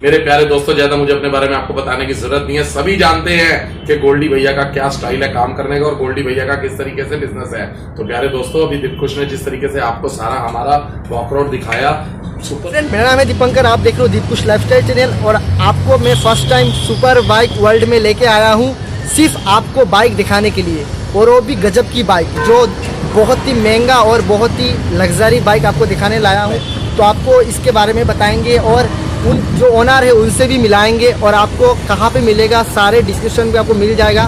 मेरे प्यारे दोस्तों, ज्यादा मुझे अपने बारे में आपको बताने की जरूरत नहीं है। सभी जानते हैं कि गोल्डी भैया का क्या स्टाइल है काम करने का और गोल्डी भैया का किस तरीके से बिजनेस है। तो प्यारे दोस्तों, अभी दिलखुश ने जिस तरीके से आपको सारा हमारा वॉकआउट दिखाया, सुपर। मेरा नाम है दीपंकर, आप देख रहे हो दीपकुश लाइफस्टाइल चैनल और आपको मैं first time super bike world में लेके आया हूँ, सिर्फ आपको बाइक दिखाने के लिए, और वो भी गजब की बाइक, जो बहुत ही महंगा और बहुत ही लग्जरी बाइक आपको दिखाने लाया हूँ। तो आपको इसके बारे में बताएंगे और उन जो ओनर है उनसे भी मिलाएंगे और आपको कहाँ पे मिलेगा सारे डिस्क्रिप्शन में आपको मिल जाएगा।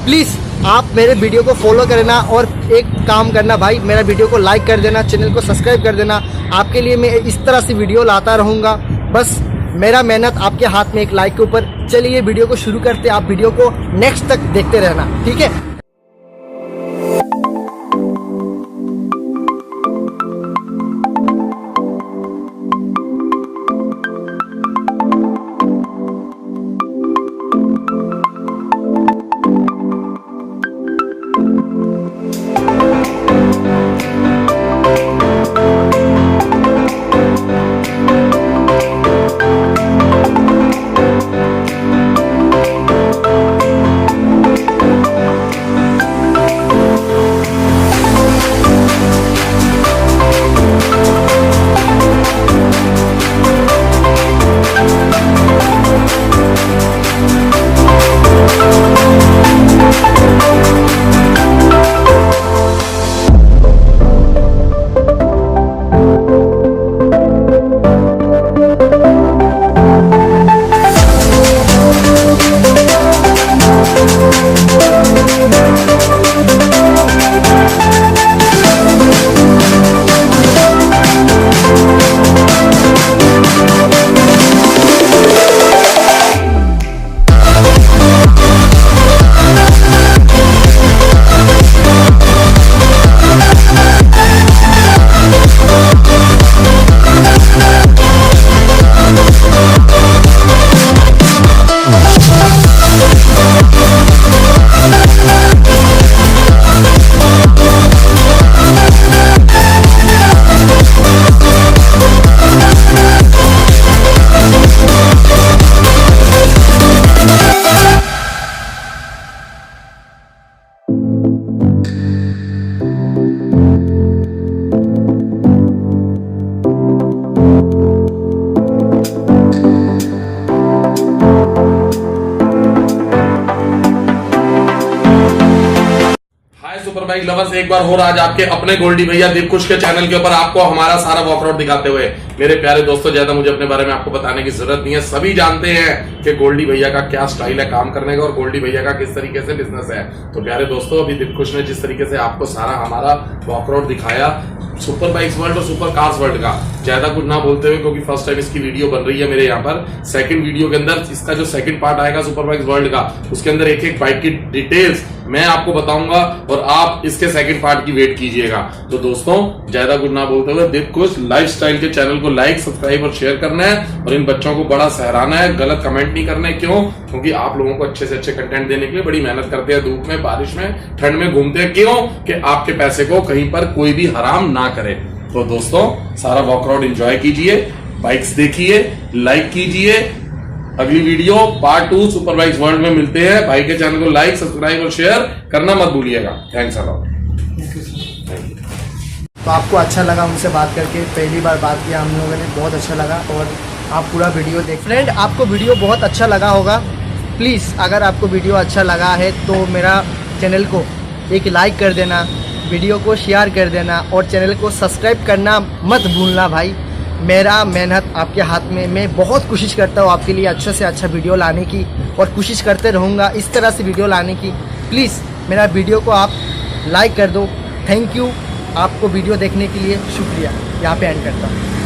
प्लीज़ आप मेरे वीडियो को फॉलो करना और एक काम करना भाई, मेरा वीडियो को लाइक कर देना, चैनल को सब्सक्राइब कर देना। आपके लिए मैं इस तरह से वीडियो लाता रहूँगा, बस मेरा मेहनत आपके हाथ में एक लाइक के ऊपर। चलिए वीडियो को शुरू करते, आप वीडियो को नेक्स्ट तक देखते रहना, ठीक है। सुपर बाइक लवर्स, एक बार और आज आपके अपने गोल्डी भैया दिलखुश के चैनल के ऊपर आपको हमारा सारा वॉकआउट दिखाते हुए। मेरे प्यारे दोस्तों, ज्यादा मुझे अपने बारे में आपको बताने की जरूरत नहीं है। सभी जानते हैं कि गोल्डी भैया का क्या स्टाइल है काम करने का और गोल्डी भैया का किस तरीके से बिजनेस है। तो प्यारे दोस्तों, अभी दिलखुश ने जिस तरीके से आपको सारा हमारा वॉकआउट दिखाया, सुपर बाइक्स वर्ल्ड और सुपर कार्स वर्ल्ड का, ज्यादा कुछ ना बोलते हुए, क्योंकि फर्स्ट टाइम इसकी वीडियो बन रही है मेरे यहाँ पर। सेकंड वीडियो के अंदर इसका जो सेकंड पार्ट आएगा सुपर बाइक्स वर्ल्ड का, उसके अंदर एक एक बाइक की डिटेल्स मैं आपको बताऊंगा और आप इसके सेकंड पार्ट की वेट कीजिएगा। तो दोस्तों, ज्यादा कुछ ना बोलते हुए दिलखुश लाइफस्टाइल के चैनल को लाइक, सब्सक्राइब और शेयर करना है और इन बच्चों को बड़ा सहराना है, गलत कमेंट नहीं करना है। क्यों? क्योंकि आप लोगों को अच्छे से अच्छे कंटेंट देने के लिए बड़ी मेहनत करते हैं, धूप में, बारिश में, ठंड में घूमते हैं। क्यों? कि आपके पैसे को कहीं पर कोई भी हराम ना करे। तो दोस्तों, सारा वॉकआउट एंजॉय कीजिए, बाइक्स देखिए, लाइक कीजिए। अगली video part 2 super bikes world में मिलते हैं। भाई के चैनल को लाइक, सब्सक्राइब और शेयर करना मत भूलिएगा। Thanks a lot. तो आपको अच्छा लगा उनसे बात करके, पहली बार बात किया हम लोगों ने, बहुत अच्छा लगा और आप पूरा वीडियो देख। फ्रेंड, आपको वीडियो बहुत अच्छा लगा होगा। प्लीज़ अगर आपको वीडियो अच्छा लगा है तो मेरा चैनल को एक लाइक कर देना, वीडियो को शेयर कर देना और चैनल को सब्सक्राइब करना मत भूलना भाई। मेरा मेहनत आपके हाथ में, मैं बहुत कोशिश करता हूँ आपके लिए अच्छे से अच्छा वीडियो लाने की और कोशिश करते रहूँगा इस तरह से वीडियो लाने की। प्लीज़ मेरा वीडियो को आप लाइक कर दो। थैंक यू, आपको वीडियो देखने के लिए शुक्रिया। यहाँ पे एंड करता हूँ।